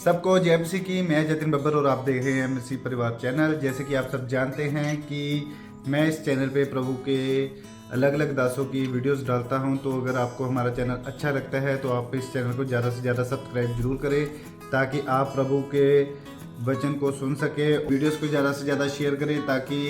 सबको जय मसीह की। मैं जतिन बब्बर और आप देख रहे हैं मसीह परिवार चैनल। जैसे कि आप सब जानते हैं कि मैं इस चैनल पे प्रभु के अलग अलग दासों की वीडियोस डालता हूं, तो अगर आपको हमारा चैनल अच्छा लगता है तो आप इस चैनल को ज़्यादा से ज़्यादा सब्सक्राइब जरूर करें, ताकि आप प्रभु के वचन को सुन सके। वीडियोस को ज़्यादा से ज़्यादा शेयर करें, ताकि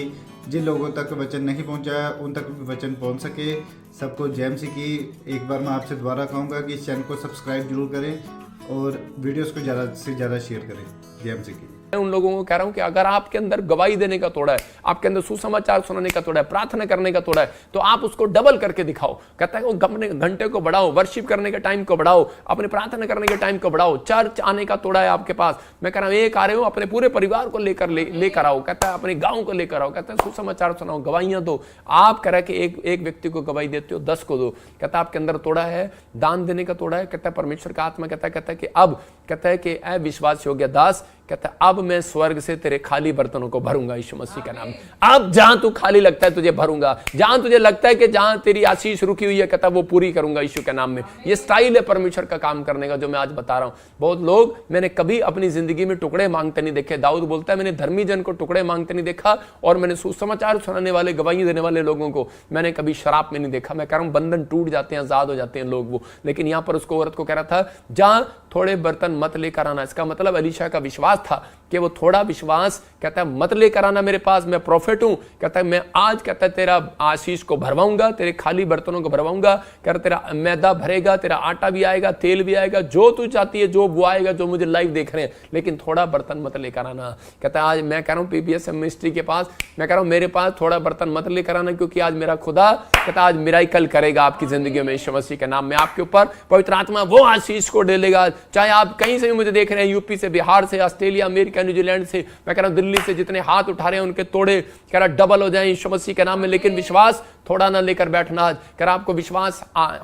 जिन लोगों तक वचन नहीं पहुंचा उन तक भी वचन पहुंच सके। सबको जय मसीह की। एक बार मैं आपसे दोबारा कहूँगा कि इस चैनल को सब्सक्राइब जरूर करें और वीडियोस को ज़्यादा से ज़्यादा शेयर करें। जय मसीह की। उन लोगों को कह रहा हूं कि अगर आपके अंदर गवाही देने का तोड़ा है, आपके अंदर सुसमाचार सुनाने का तोड़ा है, प्रार्थना करने का तोड़ा है, तो आप उसको डबल करके दिखाओ। कहता है अपने घंटे को बढ़ाओ, वर्शिप करने के टाइम को बढ़ाओ, अपने प्रार्थना करने के टाइम को बढ़ाओ। चर्च आने का तोड़ा है आपके पास, मैं कह रहा हूं एक आ रहे हो, अपने पूरे परिवार को लेकर आओ। कहता है अपने गांव को लेकर आओ। कहता है सुसमाचार सुनाओ, गवाहियां दो। आप कह रहे कि एक व्यक्ति को गवाही देते हो, 10 को दो। कहता है आपके अंदर तोड़ा है, दान देने का तोड़ा है। कहता है परमेश्वर का आत्मा कहता है कि अब कहता है कि ऐ विश्वास योग्य दास, कहता है अब मैं स्वर्ग से तेरे खाली बर्तनों को भरूंगा यीशु मसीह का नाम। अब जहां तू खाली लगता है तुझे भरूंगा, जहां तुझे लगता है कि जहां तेरी आशीष रुकी हुई है, कहता है वो पूरी करूंगा यीशु के नाम में। ये स्टाइल है परमेश्वर का काम करने का, जो मैं आज बता रहा हूं। बहुत लोग मैंने कभी अपनी जिंदगी में टुकड़े मांगते नहीं देखे। दाऊद बोलता है मैंने धर्मी जन को टुकड़े मांगते नहीं देखा, और मैंने सुसमाचार सुनाने वाले, गवाही देने वाले लोगों को मैंने कभी शराब में नहीं देखा। मैं कह रहा हूं बंधन टूट जाते हैं, आजाद हो जाते हैं लोग वो। लेकिन यहां पर उसको औरत को कह रहा था जहां थोड़े बर्तन मत लेकर आना। इसका मतलब एलीशा का विश्वास था कि वो थोड़ा विश्वास, कहता है मत लेकर आना मेरे पास, मैं प्रॉफिट हूं। कहता है मैं आज कहता है तेरा आशीष को भरवाऊंगा, तेरे खाली बर्तनों को भरवाऊंगा। कहता तेरा मैदा भरेगा, तेरा आटा भी आएगा, तेल भी आएगा, जो तू चाहती है जो वो आएगा, जो मुझे लाइव देख रहे हैं, लेकिन थोड़ा बर्तन मत लेकर आना। कहता है आज मैं कह रहा हूं पीबीएस मिनिस्ट्री के पास, मैं कह रहा हूं मेरे पास थोड़ा बर्तन मत लेकर आना, क्योंकि आज मेरा खुदा कहता आज मिराकल करेगा आपकी जिंदगी में यीशु मसीह के नाम में। आपके ऊपर पवित्र आत्मा वो आशीष को डालेगा। चाहे आप कहीं से भी मुझे देख रहे हैं, यूपी से, बिहार से, ऑस्ट्रेलिया, अमेरिका, न्यूजीलैंड से, मैं कह रहा हूं दिल्ली से, जितने हाथ उठा रहे हैं उनके तोड़े कह रहा डबल हो जाए यीशु मसीह के नाम में। लेकिन विश्वास थोड़ा ना लेकर बैठना। आज कह रहा आपको विश्वास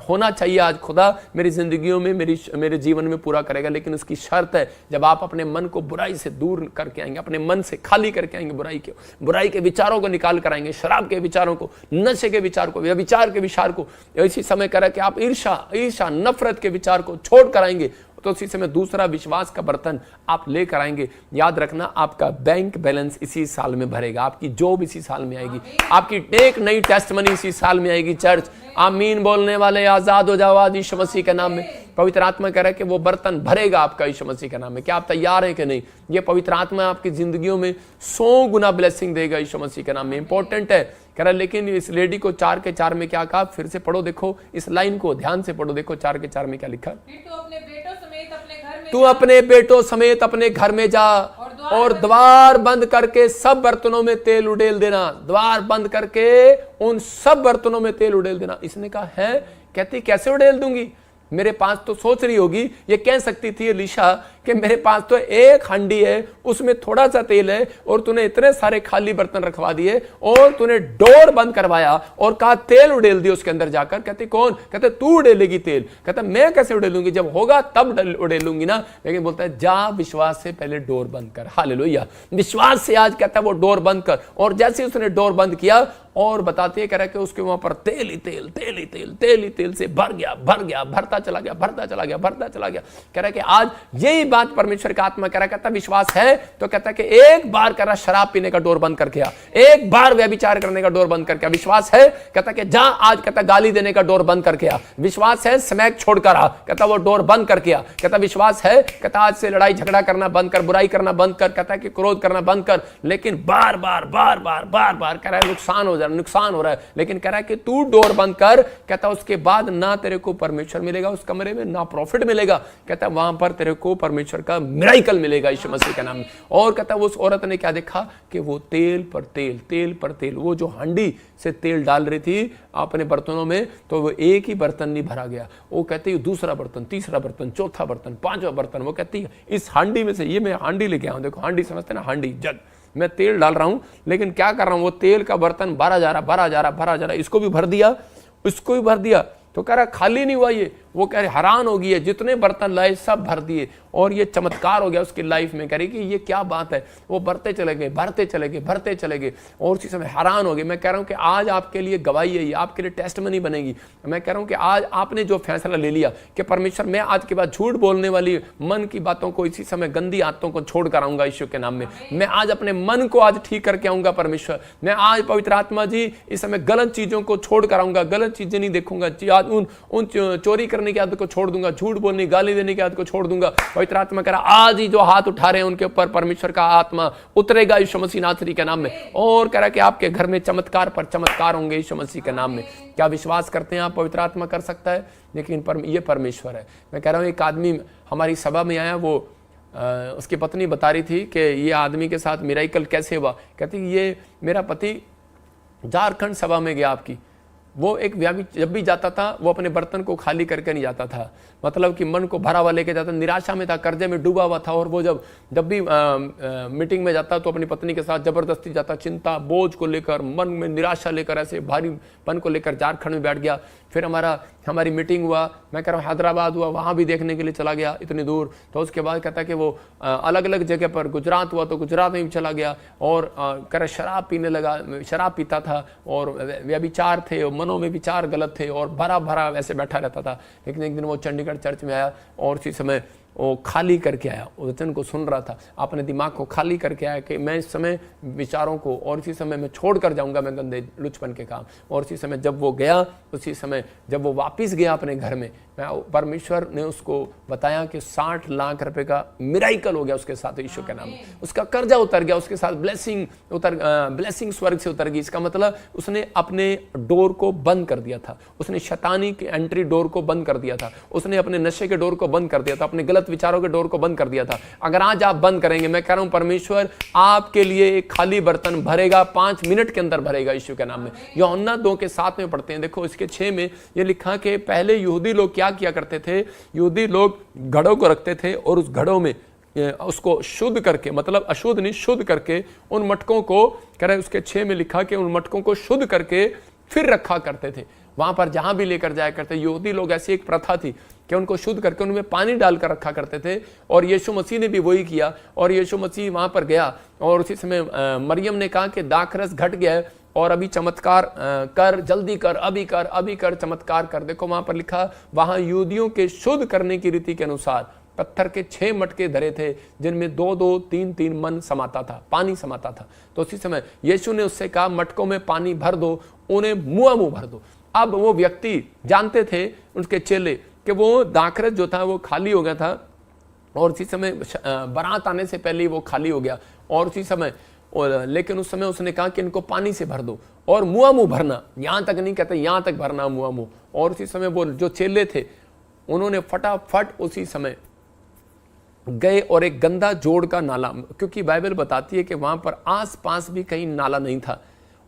होना चाहिए। आज खुदा मेरी जिंदगियों में, मेरे जीवन में पूरा करेगा, लेकिन उसकी शर्त है जब आप अपने मन को बुराई से दूर करके आएंगे, अपने मन से खाली करके आएंगे, बुराई के विचारों को निकाल कर आएंगे, शराब के विचारों को, नशे के विचार को, व्यभिचार के विचार को। इसी समय कह रहा है कि आप ईर्षा, नफरत के विचार को छोड़ कर आएंगे, तो उसी समय दूसरा विश्वास का बर्तन आप लेकर आएंगे। याद रखना आपका बैंक बैलेंस इसी साल में भरेगा, आपकी जॉब इसी साल में आएगी, आपकी एक नई टेस्टमनी इसी साल में आएगी। चर्च आमीन बोलने वाले आजाद हो जाओ आज यीशु मसीह के नाम में। पवित्र आत्मा कह रहा है कि वो बर्तन भरेगा आपका यीशु मसीह के नाम में। क्या आप तैयार हैं कि नहीं? ये पवित्र आत्मा आपकी जिंदगियों में 100 गुना ब्लेसिंग देगा यीशु मसीह के नाम में। इंपॉर्टेंट है कह रहा। लेकिन इस लेडी को 4 के 4 में क्या कहा, फिर से पढ़ो, देखो इस लाइन को ध्यान से पढ़ो, देखो 4 के 4 में क्या लिखा। तू अपने बेटों समेत अपने घर में जा और द्वार बंद करके सब बर्तनों में तेल उड़ेल देना। द्वार बंद करके उन सब बर्तनों में तेल उड़ेल देना। इसने कहा है, कहती कैसे उड़ेल दूंगी, मेरे पास तो सोच रही होगी, ये कह सकती थी एलीशा कि मेरे पास तो एक हांडी है, उसमें थोड़ा सा तेल है, और तूने इतने सारे खाली बर्तन रखवा दिए, और तूने डोर बंद करवाया और कहा तेल उड़ेल दिया उसके अंदर जाकर। कहते कौन? कहते तू उड़ेलेगी तेल। कहता मैं कैसे उड़ेलूंगी, जब होगा तब उड़ेलूंगी ना। लेकिन बोलता है जा विश्वास से पहले डोर बंद कर। हालेलुया। विश्वास से आज कहता है वो डोर बंद कर। और जैसे उसने डोर बंद किया, और बताते कह रहा कि उसके वहां पर तेल ही तेल से भर गया, भरता चला गया। कह रहा कि आज यही बात परमेश्वर का आत्मा कह रहा, कहता विश्वास है तो कहता कि एक बार कह रहा शराब पीने का डोर बंद करके आ, एक बार व्यभिचार करने का डोर बंद करके आ। विश्वास है कहता कि जा आज कहता गाली देने का डोर बंद करके आ। विश्वास है स्मैक छोड़कर आ, कहता वो डोर बंद करके आ। कहता विश्वास है कहता आज से लड़ाई झगड़ा करना बंद कर, बुराई करना बंद कर, कहता कि क्रोध करना बंद कर। लेकिन बार बार कह रहा है नुकसान हो रहा है, लेकिन कह रहा है कि तू डोर बंद कर। कहता उसके बाद ना तेरे को परमेश्वर मिलेगा उस कमरे में, ना प्रॉफिट मिलेगा। कहता वहां पर तेरे को परमेश्वर का मिराकल मिलेगा यीशु मसीह के नाम में। और कहता उस औरत ने क्या देखा कि वो तेल पर तेल, वो जो हांडी से तेल डाल रही थी अपने बर्तनों में, तो वो एक ही बर्तन नहीं भरा गया। वो कहती दूसरा बर्तन, तीसरा बर्तन, चौथा बर्तन, पांचवा बर्तन। वो कहती इस हांडी में से, ये मैं हांडी लेके आऊं, देखो हांडी समझते ना, हांडी जग, मैं तेल डाल रहा हूं, लेकिन क्या कर रहा हूं, वो तेल का बर्तन भरा जा रहा। इसको भी भर दिया, उसको भी भर दिया। तो कह रहा खाली नहीं हुआ ये, वो कह रहे हैरान हो गई है, जितने बर्तन लाए सब भर दिए, और ये चमत्कार हो गया उसकी लाइफ में। कह रही कि ये क्या बात है, वो भरते चले गए, भरते चले गए, भरते चले गए, और उसी समय हैरान हो गए। मैं कह रहा हूं कि आज आपके लिए गवाही है, ये आपके लिए टेस्टमनी बनेगी। मैं कह रहा हूं कि आज आपने जो फैसला ले लिया कि परमेश्वर मैं आज के बाद झूठ बोलने वाली मन की बातों को, इसी समय गंदी आदतों को छोड़ कर आऊंगा यीशु के नाम में। मैं आज अपने मन को आज ठीक करके आऊंगा परमेश्वर। मैं आज पवित्र आत्मा जी इस समय गलत चीजों को छोड़ कर आऊंगा, गलत चीजें नहीं देखूंगा। आज उन चोरी करने की आदत को छोड़ दूंगा, झूठ बोलने गाली देने की आदत को छोड़ दूंगा। पवित्र आत्मा कह रहा आज ही जो हाथ उठा रहे हैं उनके ऊपर परमेश्वर का आत्मा उतरेगा यीशु मसीह नासरी के नाम में, और कह रहा कि आपके घर में चमत्कार पर चमत्कार होंगे यीशु मसीह के नाम में। क्या विश्वास करते हैं आप पवित्र आत्मा कर सकता है? लेकिन ये परमेश्वर है। मैं कह रहा हूं एक आदमी हमारी सभा में आया, वो उसकी पत्नी बता रही थी कि ये आदमी के साथ मिराकल कैसे हुआ। कहती ये मेरा पति झारखंड सभा में गया आपकी, वो एक व्यापी जब भी जाता था वो अपने बर्तन को खाली करके नहीं जाता था, मतलब कि मन को भरा हुआ लेके जाता, निराशा में था, कर्जे में डूबा हुआ था, और वो जब भी मीटिंग में जाता तो अपनी पत्नी के साथ जबरदस्ती जाता, चिंता बोझ को लेकर, मन में निराशा लेकर, ऐसे भारीपन को लेकर झारखंड में बैठ गया। फिर हमारी मीटिंग हुआ, मैं कह रहा हूँ हैदराबाद हुआ, वहाँ भी देखने के लिए चला गया इतनी दूर। तो उसके बाद कहता कि वो अलग अलग जगह पर, गुजरात हुआ तो गुजरात में भी चला गया, और कह रहा शराब पीने लगा, शराब पीता था, और व्यभिचार थे, मनों में विचार गलत थे, और भरा भरा वैसे बैठा रहता था। लेकिन एक दिन वो चंडीगढ़ चर्च में आया, और उसी समय वो खाली करके आया, वचन को सुन रहा था, अपने दिमाग को खाली करके आया कि मैं इस समय विचारों को, और इसी समय मैं छोड़ कर जाऊंगा मैं गंदे लुचपन के काम। और उसी समय जब वो गया, उसी समय जब वो वापस गया अपने घर में, परमेश्वर ने उसको बताया कि 60 लाख रुपए का मिराकल हो गया उसके साथ यीशु के नाम में। उसका कर्जा उतर गया, उसके साथ ब्लेसिंग स्वर्ग से उतर गई। इसका मतलब उसने अपने डोर को बंद कर दिया था, उसने शैतानी के एंट्री डोर को बंद कर दिया था, उसने अपने नशे के डोर को बंद कर दिया था, अपने गलत विचारों के डोर को बंद कर दिया था। अगर आज आप बंद करेंगे, मैं कह रहा हूं परमेश्वर आपके लिए एक खाली बर्तन भरेगा, 5 मिनट के अंदर भरेगा यीशु के नाम में। यूहन्ना 2:7 में पढ़ते हैं, देखो इसके 6 में ये लिखा कि पहले यहूदी लोग क्या किया करते थे, यहूदी लोग घड़ों को रखते थे, और उस घड़ों में उसको शुद्ध करके, मतलब अशुद्ध नहीं शुद्ध करके, उन मटकों को कह रहे उसके 6 में लिखा कि उन मटकों को शुद्ध करके फिर रखा करते थे, वहां पर जहां भी लेकर जाया करते। यहूदी लोग ऐसी एक प्रथा थी कि उनको शुद्ध करके उनमें पानी डालकर रखा करते थे, और यीशु मसीह ने भी वही किया। और यीशु मसीह वहां पर गया, और उसी समय मरियम ने कहा कि दाखरस घट गया है, और अभी चमत्कार कर, जल्दी कर, अभी कर, अभी कर, चमत्कार कर। देखो वहां पर लिखा, वहां यहूदियों के शुद्ध करने की रीति के अनुसार पत्थर के 6 मटके धरे थे, जिनमें 2-2, 3-3 मन समाता था, पानी समाता था। तो उसी समय यीशु ने उससे कहा मटकों में पानी भर दो, उन्हें मुंह भर दो। अब वो व्यक्ति जानते थे, उनके चेले, कि वो दाखरस जो था वो खाली हो गया था, और उसी समय बारात आने से पहले वो खाली हो गया। और उसी समय लेकिन उस समय उसने कहा कि इनको पानी से भर दो, और मुंह भरना, यहां तक नहीं कहते, यहां तक भरना मुंह। और उसी समय वो जो चेले थे उन्होंने फटाफट उसी समय गए, और एक गंदा जोड़ का नाला, क्योंकि बाइबल बताती है कि वहां पर आसपास भी कहीं नाला नहीं था,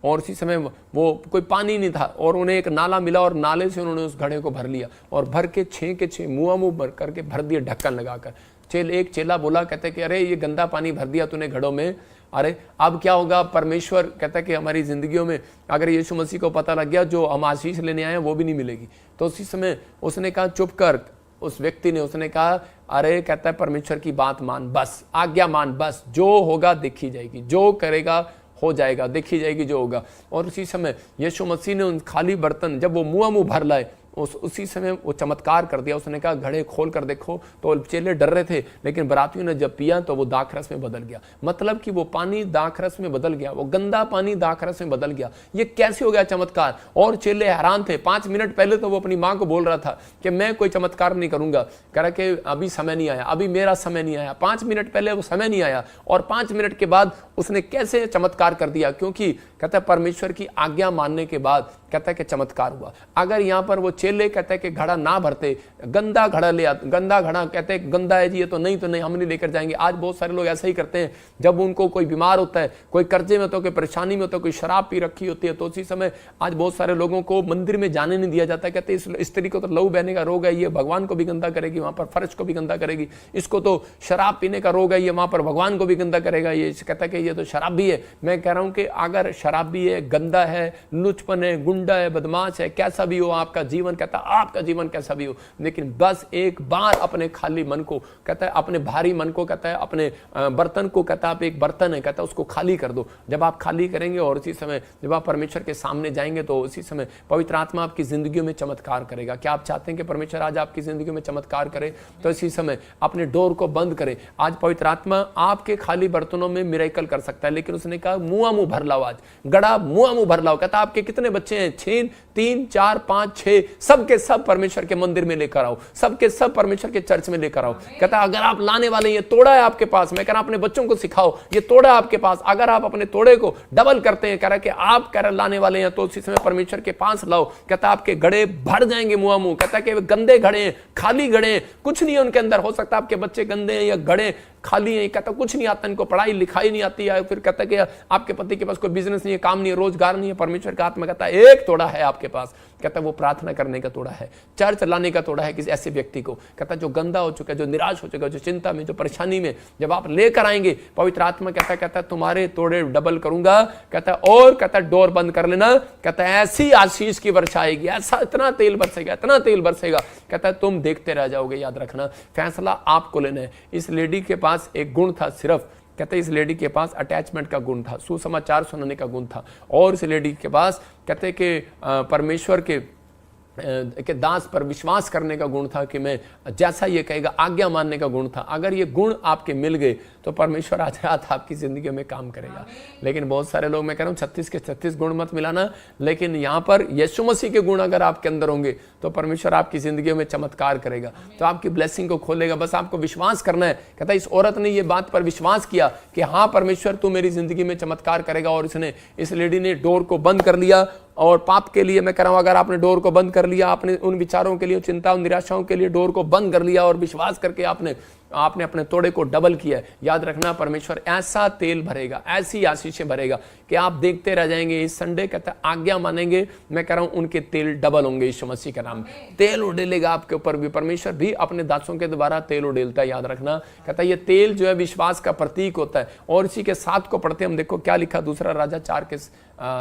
और उसी समय वो कोई पानी नहीं था, और उन्हें एक नाला मिला, और नाले से उन्होंने उस घड़े को भर लिया, और भर के 6 के 6 मुंह भर करके भर दिए, ढक्कन लगाकर। एक चेला बोला, कहते कि अरे ये गंदा पानी भर दिया तूने घड़ों में, अरे अब क्या होगा। परमेश्वर कहता है कि हमारी जिंदगियों में अगर यीशु मसीह को पता लग गया जो हम आशीष लेने आए हैं वो भी नहीं मिलेगी। तो उसी समय उसने कहा चुप कर, उस व्यक्ति ने, उसने कहा अरे कहता है परमेश्वर की बात मान, बस आज्ञा मान, बस जो होगा देखी जाएगी, जो करेगा हो जाएगा, देखी जाएगी जो होगा। और उसी समय यीशु मसीह ने उन खाली बर्तन जब वो मुंह भर लाए, उसी समय वो चमत्कार कर दिया। उसने कहा घड़े खोल कर देखो, तो चेले डर रहे थे, लेकिन बरातियों ने जब पिया तो वो दाखरस में बदल गया। मतलब कि वो पानी दाखरस में बदल गया, वो गंदा पानी दाखरस में बदल गया। ये कैसे हो गया चमत्कार? और चेले हैरान थे। 5 मिनट पहले तो वो अपनी माँ को बोल रहा था कि मैं कोई चमत्कार नहीं करूंगा, कह रहा कि अभी समय नहीं आया, अभी मेरा समय नहीं आया। 5 मिनट पहले वो समय नहीं आया, और 5 मिनट के बाद उसने कैसे चमत्कार कर दिया? क्योंकि कहता है परमेश्वर की आज्ञा मानने के बाद कहता है कि चमत्कार हुआ। अगर यहाँ पर वो चेले कहते हैं कि घड़ा ना भरते, गंदा घड़ा ले आते, गंदा घड़ा कहते हैं गंदा है जी ये तो नहीं, तो नहीं हम नहीं लेकर जाएंगे। आज बहुत सारे लोग ऐसा ही करते हैं, जब उनको कोई बीमार होता है, कोई कर्जे में होता है, कोई परेशानी में होता है, कोई शराब पी रखी होती है, तो उसी समय आज बहुत सारे लोगों को मंदिर में जाने नहीं दिया जाता। कहते हैं इस स्त्री को तो लहू बहने का रोग है, ये भगवान को भी गंदा करेगी, वहां पर फर्श को भी गंदा करेगी। इसको तो शराब पीने का रोग है, ये वहां पर भगवान को भी गंदा करेगा। ये कहता है कि ये तो शराब भी है। मैं कह रहा हूं कि अगर शराब भी है, गंदा है, लुचपन है, गुंडा है, बदमाश है, कैसा भी हो आपका जीवन जीवन, कहता है आपका जीवन कैसा भी हो, लेकिन बस एक बार अपने खाली मन को, कहता है अपने भारी मन को, कहता है अपने बर्तन को, कहता है आप एक बर्तन है, कहता है उसको खाली कर दो। जब आप खाली करेंगे और उसी समय जब आप परमेश्वर के सामने जाएंगे तो उसी समय पवित्र आत्मा आपकी जिंदगियों में चमत्कार करेगा। क्या आप चाहते हैं कि परमेश्वर आज आपकी जिंदगी में चमत्कार करे? तो इसी समय अपने डोर को बंद करें। आज पवित्र आत्मा आपके खाली बर्तनों में मिरेकल कर सकता है, लेकिन उसने कहा मुआ मुंह भर लाओ, आज गड़ा मुआ मुंह भर लाओ। कहता आपके कितने बच्चे हैं? 6, 3, 4, 5, 6, सबके सब परमेश्वर के मंदिर में लेकर आओ, सबके सब परमेश्वर के चर्च में लेकर आओ। कहता अगर आप लाने वाले, ये तोड़ा है आपके पास, मैं कह रहा अपने बच्चों को सिखाओ, ये तोड़ा है आपके पास, अगर आप अपने तोड़े को डबल करते हैं, कह रहा कि आप कह रहे लाने वाले हैं, तो उसी समय परमेश्वर के पास लाओ। कहता आपके घड़े भर जाएंगे मुआ मुंह। कहता कि गंदे घड़े हैं, खाली घड़े हैं, कुछ नहीं है उनके अंदर। हो सकता है आपके बच्चे गंदे हैं या घड़े खाली है, कहता कुछ नहीं आता, इनको पढ़ाई लिखाई नहीं आती है, फिर कहता कि आपके पति के पास कोई बिजनेस नहीं है, काम नहीं है, रोजगार नहीं है। परमेश्वर का आत्मा कहता है एक तोड़ा है आपके पास, कहता वो प्रार्थना करने का तोड़ा है, चर्च लाने का तोड़ा है किसी ऐसे व्यक्ति को। कहता जो गंदा हो चुका है, जो निराश हो चुका है, जो चिंता में, जो परेशानी में, जब आप लेकर आएंगे पवित्र आत्मा कहता तुम्हारे तोड़े डबल करूंगा। कहता और कहता डोर बंद कर लेना। कहता ऐसी आशीष की वर्षा आएगी, ऐसा इतना तेल बरसेगा, इतना तेल बरसेगा। कहता तुम देखते रह जाओगे। याद रखना फैसला आपको लेना है। इस लेडी के पास एक गुण था सिर्फ, कहते इस लेडी के पास अटैचमेंट का गुण था, सुसमाचार सुनाने का गुण था, और इस लेडी के पास कहते कि परमेश्वर के दास पर विश्वास करने का गुण था कि मैं जैसा ये कहेगा आज्ञा मानने का गुण था। अगर ये गुण आपके मिल गए तो परमेश्वर आज रात आपकी जिंदगी में काम करेगा। लेकिन बहुत सारे लोग, मैं कह रहा हूँ 36 के 36 गुण मत मिलाना, लेकिन यहाँ पर यीशु मसीह के गुण अगर आपके अंदर होंगे तो परमेश्वर आपकी जिंदगी में चमत्कार करेगा, तो आपकी ब्लेसिंग को खोलेगा। बस आपको विश्वास करना है। कहता इस औरत ने ये बात पर विश्वास किया कि हाँ परमेश्वर तू मेरी जिंदगी में चमत्कार करेगा, और इसने, इस लेडी ने डोर को बंद कर लिया। और पाप के लिए मैं कह रहा हूं, अगर आपने डोर को बंद कर लिया, आपने उन विचारों के लिए, चिंता और निराशाओं के लिए डोर को बंद कर लिया और विश्वास करके आपने अपने तोड़े को डबल किया है, याद रखना परमेश्वर ऐसा तेल भरेगा, ऐसी आशीषें भरेगा कि आप देखते रह जाएंगे। इस संडे कहता आज्ञा मानेंगे, मैं कह रहा हूं उनके तेल डबल होंगे यीशु मसीह के नाम। तेल उड़ेलेगा आपके ऊपर भी। परमेश्वर भी अपने दासों के द्वारा तेल उड़ेलता है, याद रखना। कहता ये तेल जो है विश्वास का प्रतीक होता है। और इसी के 7 को पढ़ते हम, देखो क्या लिखा, दूसरा राजा 4 के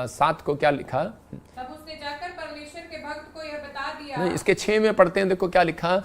7 को क्या लिखा। तब उसने जाकर परमेश्वर के भक्त को यह बता दिया। नहीं, इसके 6 में पढ़ते हैं, देखो क्या लिखा।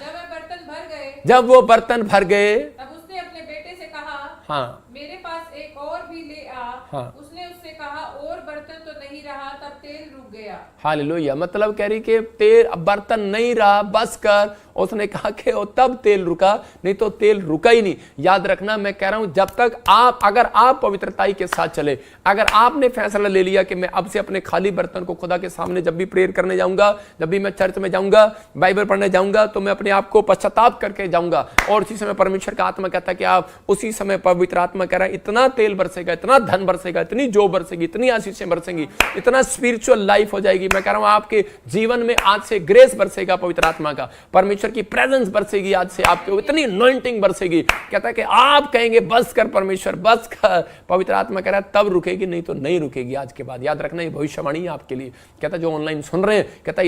जब वो बर्तन भर गए तब उसने अपने बेटे से कहा, हाँ मेरे पास एक और भी ले आ। हाँ। उसने उससे कहा और बर्तन तो नहीं रहा, तब तेल रुक गया। हालेलुया। मतलब कह रही कि तेल बर्तन नहीं रहा, बस कर। उसने कहा कि तब तेल रुका, नहीं तो तेल रुका ही नहीं। याद रखना मैं कह रहा हूं, जब तक आप, अगर आप पवित्रताई के साथ चले, अगर आपने फैसला ले लिया कि मैं अब से अपने खाली बर्तन को खुदा के सामने, जब भी प्रेयर करने जाऊंगा, जब भी मैं चर्च में जाऊंगा, बाइबल पढ़ने जाऊंगा, तो मैं अपने आप को पश्चाताप करके जाऊंगा। और उसी समय परमेश्वर का आत्मा कहता है कि आप उसी समय, पवित्र आत्मा कह रहा है इतना तेल बरसेगा, इतना धन बरसेगा, इतनी जो बरसेगी, इतनी आशीषें बरसेंगी, इतना स्पिरिचुअल लाइफ हो जाएगी। मैं कह रहा हूं आपके जीवन में आज से ग्रेस बरसेगा पवित्र आत्मा का, परमेश्वर की प्रेजेंस बरसेगी आज से आपके, इतनी अनॉइंटिंग बरसेगी। कहता है कि आप कहेंगे बस कर परमेश्वर, बस कर। पवित्र आत्मा कह रहा है तब रुकेगी, नहीं तो नहीं रुकेगी आज के बाद। याद रखना ये भविष्यवाणी है आपके लिए। कहता जो ऑनलाइन सुन रहे हैं, कहता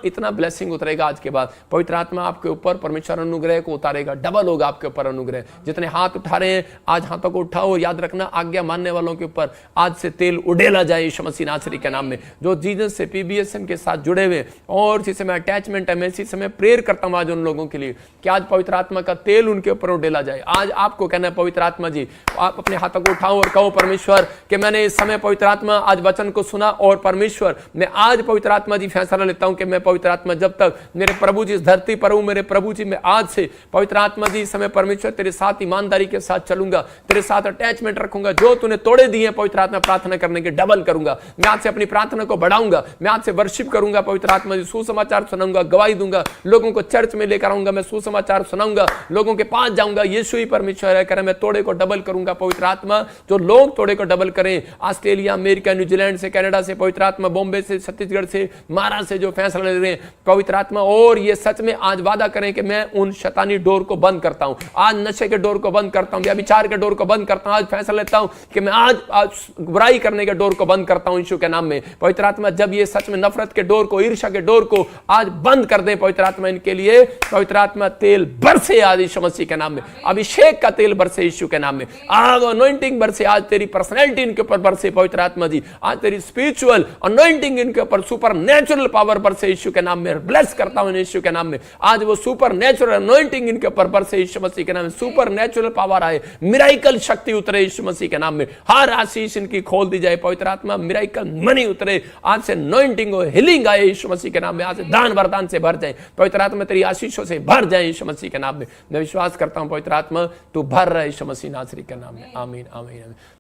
इतना ब्लेसिंग उतरेगा आज के बाद। पवित्र आत्मा आपके ऊपर परमेश्वर अनुग्रह को उतारेगा, डबल होगा आपके ऊपर अनुग्रह। जितने हाथ उठा रहे हैं आज हाथों को उठाओ। याद रखना आज्ञा मानने वालों के ऊपर आज से तेल उड़ेला जाए यीशु मसीह नासरी के नाम में। जो जीसस से पीबीएसएम के साथ जुड़े हुए और इसी समय अटैचमेंट है, मैं इसी समय प्रेयर करता हूं आज उन लोगों के लिए कि आज पवित्र आत्मा का तेल उनके ऊपर उड़ेला जाए। आज आपको कहना है पवित्र आत्मा जी, आप अपने हाथों को उठाओ और कहो परमेश्वर कि मैंने इस समय पवित्र आत्मा आज वचन को सुना, और परमेश्वर मैं आज पवित्र आत्मा जी फैसला लेता हूं कि मैं पवित्र आत्मा जब तक मेरे प्रभु जी इस धरती पर हूं, मेरे प्रभु जी मैं आज से पवित्र आत्मा जी इस समय परमेश्वर तेरे साथ ईमानदारी के साथ चलूंगा, तेरे साथ अटैचमेंट रखूंगा। जो तूने तोड़े दिए पवित्र आत्मा प्रार्थना करने के डबल करूंगा। मैं आज से अपनी प्रार्थना को बढ़ाऊंगा, मैं आज से वर्शिप करूंगा पवित्र आत्मा जी, सुसमाचार सुनाऊंगा, गवाही दूंगा, लोगों को चर्च में लेकर आऊंगा, मैं सुसमाचार सुनाऊंगा, लोगों के पास जाऊंगा। यीशु ही परमेश्वर है, मैं तोड़े को डबल करूंगा पवित्र आत्मा। जो लोग तोड़े को डबल करें, ऑस्ट्रेलिया, अमेरिका, न्यूजीलैंड से, कनाडा से पवित्र आत्मा, बॉम्बे से, छत्तीसगढ़ से, महाराष्ट्र से जो फैसला ले रहे हैं पवित्र आत्मा, और ये सच में आज वादा करें कि मैं उन शैतानी डोर को बंद करता हूं, आज नशे के डोर को बंद करता हूं, व्यभिचार के के डोर को बंद करता हूं। आज फैसला लेता हूं कि मैं आज बुराई करने के डोर को बंद करता हूं यीशु के नाम में। पवित्र आत्मा जब ये सच में नफरत के डोर को, ईर्ष्या के डोर को आज बंद कर दे पवित्र आत्मा इनके लिए। पवित्र आत्मा तेल बरसे आज यीशु मसीह के नाम में, अभिषेक का तेल बरसे यीशु के नाम में, आज अनॉइंटिंग बरसे, आज तेरी पर्सनैलिटी इनके ऊपर बरसे पवित्र आत्मा जी, आज तेरी स्पिरिचुअल अनॉइंटिंग इनके ऊपर, सुपर नेचुरल पावर बरसे यीशु के नाम में। ब्लेस करता हूं यीशु के नाम में, आज वो सुपर नेचुरल अनॉइंटिंग इनके ऊपर बरसे यीशु मसीह के नाम में। सुपर नेचुरल पावर आए, मिराइकल शक्ति उतरे यीशु मसीह के नाम में। हर आशीष इनकी खोल दी जाए पवित्र आत्मा, मिराइकल मनी उतरे आज से, अनॉइंटिंग हो, हीलिंग आए यीशु मसीह के नाम में। आज से दान वरदान से भर जाए पवित्र आत्मा, तेरी आशीषों से भर जाए यीशु मसीह के नाम में। मैं विश्वास करता हूं पवित्र आत्मा तू भर रहा है यीशु मसीह नासरी के नाम में। आमीन आमीन आमीन।